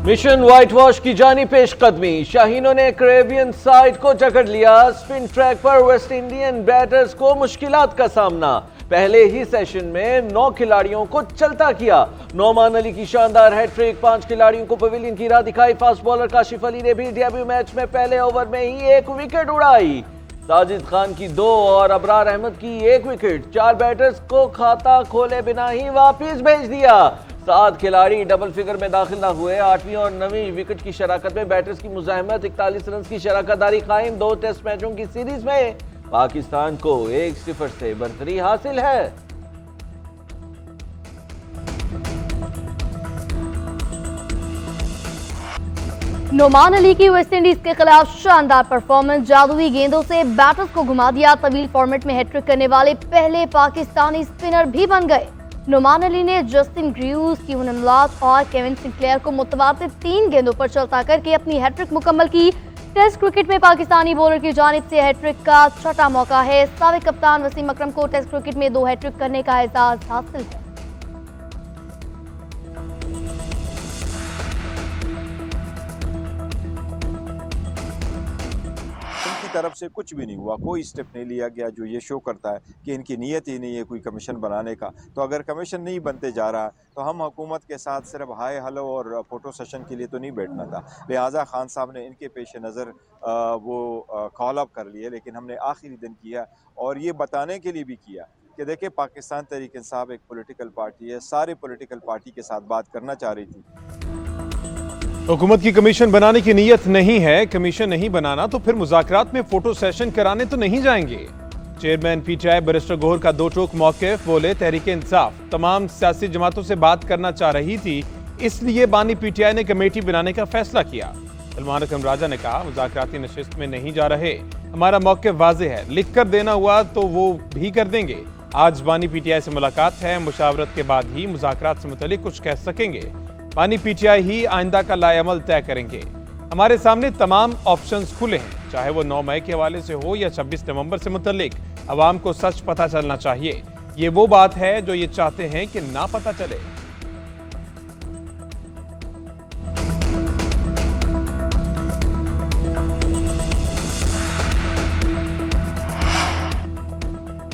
Mission white wash की जानी पेशकदमी, शाहीनों ने कैरेबियन साइड को जकड़ लिया। स्पिन ट्रैक पर वेस्ट इंडियन बैटर्स को मुश्किलात का सामना। पहले ही सेशन में 9 खिलाड़ियों को चलता किया। नोमान अली की शानदार हैट्रिक, 5 खिलाड़ियों को पवेलियन की राह दिखाई। फास्ट बॉलर काशिफ अली ने भी डेब्यू मैच में पहले ओवर में ही 1 विकेट उड़ाई। साजिद खान की 2 और अबरार अहमद की 1 विकेट। 4 बैटर्स को खाता खोले बिना ही वापिस भेज दिया। 7 खिलाड़ी डबल फिगर में दाखिल न हुए। 8वीं और 9वीं विकेट की शराकत में बैटर्स की मुजाहमत। 41 रन की शराकतदारी कायम। 2 टेस्ट मैचों की सीरीज में पाकिस्तान को 1-0 से बरतरी हासिल है। नोमान अली की वेस्टइंडीज के खिलाफ शानदार परफॉर्मेंस, जादुई गेंदों से बैटर्स को घुमा दिया। तवील फॉर्मेट में हैट्रिक करने वाले पहले पाकिस्तानी स्पिनर भी बन गए। नोमान अली ने जस्टिन ड्र्यूज, स्टीवन इमलाक और केविन सिंक्लेयर को मुतवातिर 3 गेंदों पर चलता करके अपनी हैट्रिक मुकम्मल की। टेस्ट क्रिकेट में पाकिस्तानी बॉलर की जानिब से हैट्रिक का छठा मौका है। साबिक कप्तान वसीम अकरम को टेस्ट क्रिकेट में 2 हैट्रिक करने का एजाज हासिल है। तरफ से कुछ भी नहीं हुआ, कोई स्टेप नहीं लिया गया जो ये शो करता है कि इनकी नीयत ही नहीं है कोई कमीशन बनाने का। तो अगर कमीशन नहीं बनते जा रहा तो हम हुकूमत के साथ सिर्फ हाय हेलो और फोटो सेशन के लिए तो नहीं बैठना था। लिहाजा खान साहब ने इनके पेश नज़र वो कॉल अप कर लिए, लेकिन हमने आखिरी दिन किया और ये बताने के लिए भी किया कि देखिए पाकिस्तान तहरीक इंसाफ एक पॉलिटिकल पार्टी है, सारे पॉलिटिकल पार्टी के साथ बात करना चाह रही थी। हुकूमत की कमीशन बनाने की नीयत नहीं है। कमीशन नहीं बनाना तो फिर मुज़ाकरात में फोटो सेशन कराने तो नहीं जाएंगे। चेयरमैन पीटीआई बैरिस्टर गोहर का 2 टोक मौक़िफ़, बोले तहरीक इंसाफ तमाम सियासी जमातों से बात करना चाह रही थी, इसलिए बानी पीटीआई ने कमेटी बनाने का फैसला किया। सलमान अकरम राजा ने कहा मुज़ाकराती नशिस्त में नहीं जा रहे, हमारा मौक़िफ़ वाज़ेह है, लिख कर देना हुआ तो वो भी कर देंगे। आज बानी पीटीआई से मुलाकात है, मुशावरत के बाद ही मुज़ाकरात से मुतल्लिक कुछ कह सकेंगे। बानी पीटीआई ही आइंदा का लाएअमल तय करेंगे। हमारे सामने तमाम ऑप्शंस खुले हैं, चाहे वो 9 मई के हवाले से हो या 26 नवंबर से मुतल्लिक। अवाम को सच पता चलना चाहिए। ये वो बात है जो ये चाहते हैं कि ना पता चले।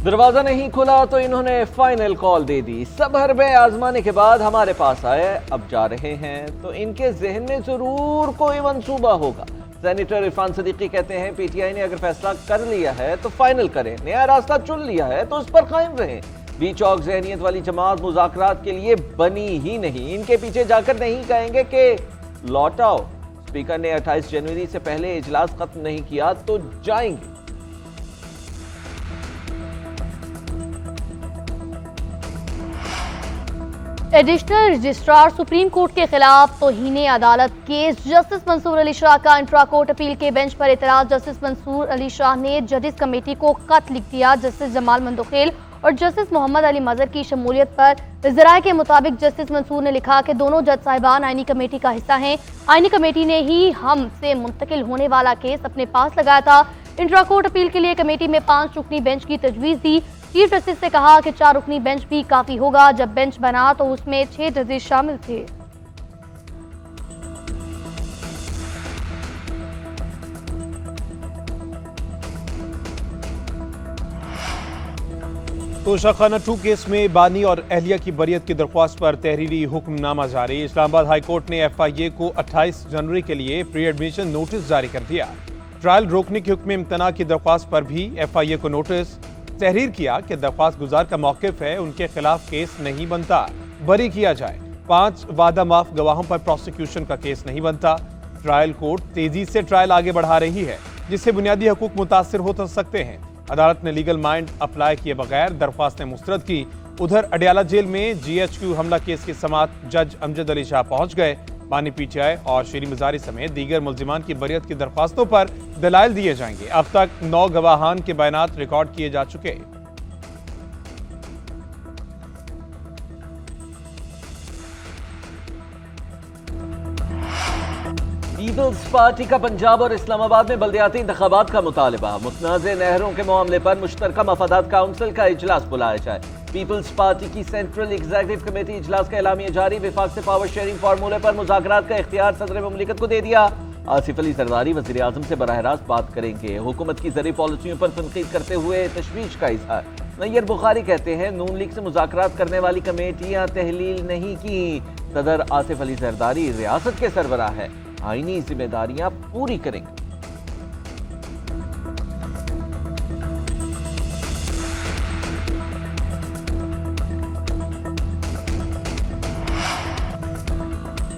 दरवाजा नहीं खुला तो इन्होंने फाइनल कॉल दे दी। सब हरबे आजमाने के बाद हमारे पास आए, अब जा रहे हैं तो इनके जहन में जरूर कोई मंसूबा होगा। सेनेटर इरफान सदीकी कहते हैं पीटीआई ने अगर फैसला कर लिया है तो फाइनल करें, नया रास्ता चुन लिया है तो उस पर कायम रहें। बीचौक जहनियत वाली जमात मुज़ाकरात के लिए बनी ही नहीं, इनके पीछे जाकर नहीं कहेंगे कि लौट आओ। स्पीकर ने 28 जनवरी से पहले इजलास खत्म नहीं किया तो जाएंगे। एडिशनल रजिस्ट्रार सुप्रीम कोर्ट के खिलाफ तौहीन अदालत केस। जस्टिस मंसूर अली शाह का इंट्रा कोर्ट अपील के बेंच पर एतराज। जस्टिस मंसूर अली शाह ने जजेस कमेटी को खत लिख दिया। जस्टिस जमाल मंदोखेल और जस्टिस मोहम्मद अली मजहर की शमूलियत पर ज़राए के मुताबिक जस्टिस मंसूर ने लिखा कि दोनों जज साहिबान आईनी कमेटी का हिस्सा हैं। आईनी कमेटी ने ही हमसे मुंतकिल होने वाला केस अपने पास लगाया था। इंट्रा कोर्ट अपील के लिए कमेटी में 5 रुकनी बेंच की तजवीज़ दी। चीफ जस्टिस से कहा कि 4 रुकनी बेंच भी काफी होगा। जब बेंच बना तो उसमें 6 जजेस शामिल थे। तोशाखाना 2 केस में बानी और अहलिया की बरियत की दरख्वास्त पर तहरीरी हुक्मनामा जारी। इस्लामाबाद हाई कोर्ट ने FIA को 28 जनवरी के लिए प्री एडमिशन नोटिस जारी कर दिया। ट्रायल रोकने के हुक्म इम्तना की दरख्वास्त पर भी FIA को नोटिस तहरीर किया कि दरख्वास्त गुजार का मौक़िफ़ है उनके खिलाफ केस नहीं बनता, बरी किया जाए। 5 वादा माफ गवाहों पर प्रोसिक्यूशन का केस नहीं बनता। ट्रायल कोर्ट तेजी से ट्रायल आगे बढ़ा रही है, जिससे बुनियादी हकूक मुतासिर हो सकते हैं। अदालत ने लीगल माइंड अप्लाई किए बगैर दरख्वास्तें मुस्तरद की। उधर अडियाला जेल में GHQ हमला केस की समाअत जज अमजद अली शाह पहुंच गए। बानी पीटीआई और शेरी मजारी समेत दीगर मुल्जिमान की बरियत की दरख्वास्तों पर दलाइल दिए जाएंगे। अब तक 9 गवाहान के बयानात रिकॉर्ड किए जा चुके। पीपल्स पार्टी का पंजाब और इस्लामाबाद में बल्दियाती इंतखाबात का मुतालबा। मुतनाज़ नहरों के मामले पर मुश्तरका मफादात काउंसिल का इजलास बुलाया जाए। पीपल्स पार्टी की सेंट्रल एग्जीक्यूटिव कमेटी इजलास का एलामिया जारी। विफाक से पावर शेयरिंग फार्मूले पर मुज़ाकरात का इख्तियार सदर मुमलिकत को दे दिया। आसिफ अली जरदारी वज़ीर आज़म से बराह रास्त बात करेंगे। हुकूमत की ज़रूरी पॉलिसियों पर तनकीद करते हुए तशवीश का इजहार। नैयर बुखारी कहते हैं नून लीग से मुज़ाकरात करने वाली कमेटियां तहलील नहीं की। सदर आसिफ अली जरदारी रियासत के सरबराह है, आईनी जिम्मेदारियां पूरी करेंगे।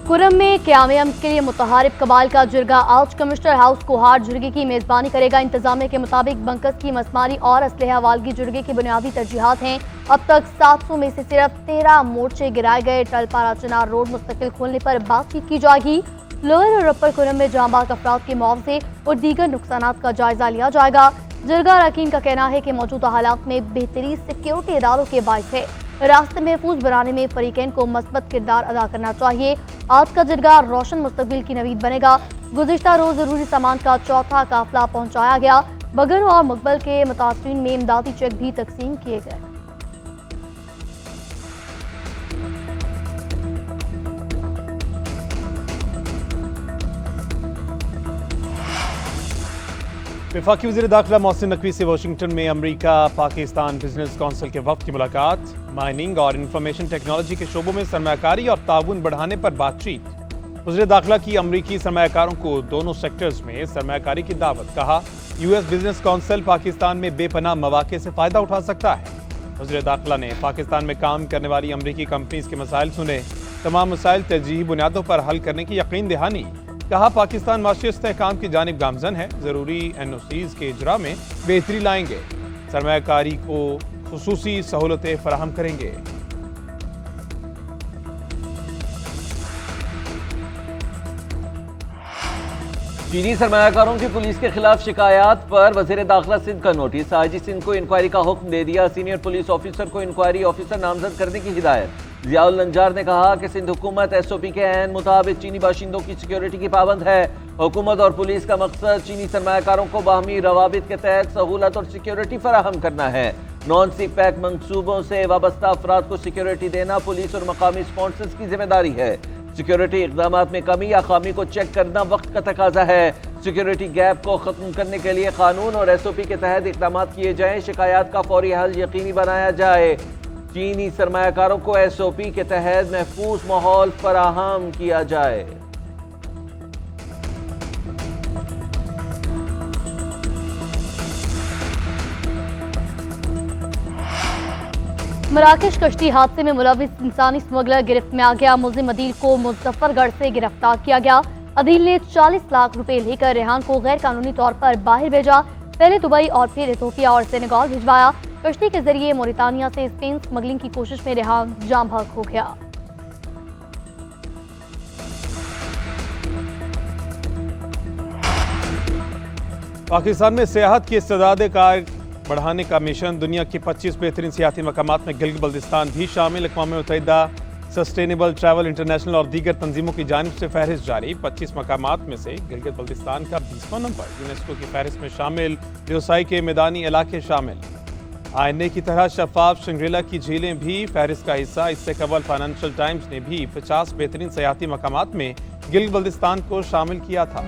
कुरम में क़याम के लिए मुतहारिब कबाइल का जिरगा आज कमिश्नर हाउस कोहार जिरगे की मेज़बानी करेगा। इंतजामिया के मुताबिक बंकस की मसमारी और असलहा वालगी जिरगे की बुनियादी तरजीहात हैं। अब तक 700 में से सिर्फ 13 मोर्चे गिराए गए। टलपारा चिनार रोड मुस्तकिल खोलने पर बातचीत की जाएगी। लोअर और अपर कुरम में जांबाज अफराद के मुआवजे और दीगर नुकसानात का जायजा लिया जाएगा। जिरगा अरकान का कहना है कि मौजूदा हालात में बेहतरी सिक्योरिटी इदारों के बायस है। रास्ते महफूज बनाने में फरीकैन को मस्बत किरदार अदा करना चाहिए। आज का जिरगा रोशन मुस्तकबिल की नवीद बनेगा। गुज़िश्ता रोज जरूरी सामान का चौथा काफिला पहुंचाया गया। बगर और मुकबल के मुतासरीन में इमदादी चेक भी तकसीम किए गए। वफाकी वज़ीर दाखिला मोहसिन नकवी से वाशिंगटन में अमरीका पाकिस्तान बिजनेस कौंसिल के वक्त की मुलाकात। माइनिंग और इंफॉर्मेशन टेक्नोलॉजी के शोबों में सरमायाकारी और ताउन बढ़ाने पर बातचीत। वज़ीर दाखिला की अमरीकी सरमायाकारों को दोनों सेक्टर्स में सरमायाकारी की दावत। कहा यूएस बिजनेस कौंसिल पाकिस्तान में बेपनाह मौके से फ़ायदा उठा सकता है। वज़ीर दाखिला ने पाकिस्तान में काम करने वाली अमरीकी कंपनीज के मसाइल सुने। तमाम मसाइल तरजीही बुनियादों पर हल करने की यकीन दहानी। कहा पाकिस्तान माशी इस्तेहकाम की जानिब गामजन है, ज़रूरी NOCs के इजरा में बेहतरी लाएंगे, सरमायाकारी को खुसूसी सहूलतें फराहम करेंगे। चीनी सरमायाकारों की पुलिस के खिलाफ शिकायत पर वज़ीर दाखिला सिंध का नोटिस। IG सिंध को इंक्वायरी का हुक्म दे दिया। सीनियर पुलिस ऑफिसर को इंक्वायरी ऑफिसर नामजद करने की हिदायत। ज़ियाउल नंजार ने कहा कि सिंध हुकूमत SOP के ऐन मुताबिक चीनी बाशिंदों की सिक्योरिटी की पाबंद है। हुकूमत और पुलिस का मकसद चीनी सरमायाकारों को बाहमी रवाबित के तहत सहूलत और सिक्योरिटी फराहम करना है। नॉन सिक पैक मंसूबों से वाबस्ता अफराद को सिक्योरिटी देना पुलिस और मकामी स्पॉन्सर्स की जिम्मेदारी है। सिक्योरिटी इकदाम में कमी या खामी को चेक करना वक्त का तकाजा है। सिक्योरिटी गैप को खत्म करने के लिए कानून और SOP के तहत इकदाम किए जाएं। शिकायत का फौरी हल यकीनी बनाया जाए। चीनी सरमायाकारों को SOP के तहत महफूज माहौल फराहम किया जाए। मराकश कश्ती हादसे में मुलविस इंसानी स्मगलर गिरफ्त में आ गया। मुल्जिम अदील को मुजफ्फरगढ़ से गिरफ्तार किया गया। अदील ने 40 लाख रुपए लेकर रेहान को गैर कानूनी तौर पर बाहर भेजा। पहले दुबई और फिर इथोपिया और सेनेगाल भिजवाया। कश्ती के जरिए मोरितानिया से स्पेन स्मगलिंग की कोशिश में रेहान जाम बहक हो गया। पाकिस्तान में सियाहत की इस्तेदाद कार बढ़ाने का मिशन। दुनिया के 25 बेहतरीन सियाहती मकामात में गिलगित बल्तिस्तान भी शामिल। अक़वाम मुत्तहिदा सस्टेनेबल ट्रैवल इंटरनेशनल और दीगर तंजीमों की जानिब से फहरिस्त जारी। 25 मकामात में से गिलगित बल्तिस्तान का 20वां नंबर। यूनेस्को की फहरिस्त में शामिल व्यवसाय के मैदानी इलाके शामिल। आईने की तरह शफाफ शंग्रीला की झीलें भी फहरिस्त का हिस्सा। इससे कबल फाइनेंशियल टाइम्स ने भी 50 बेहतरीन सियाहती मकामात में गिलगित बल्तिस्तान को शामिल किया था।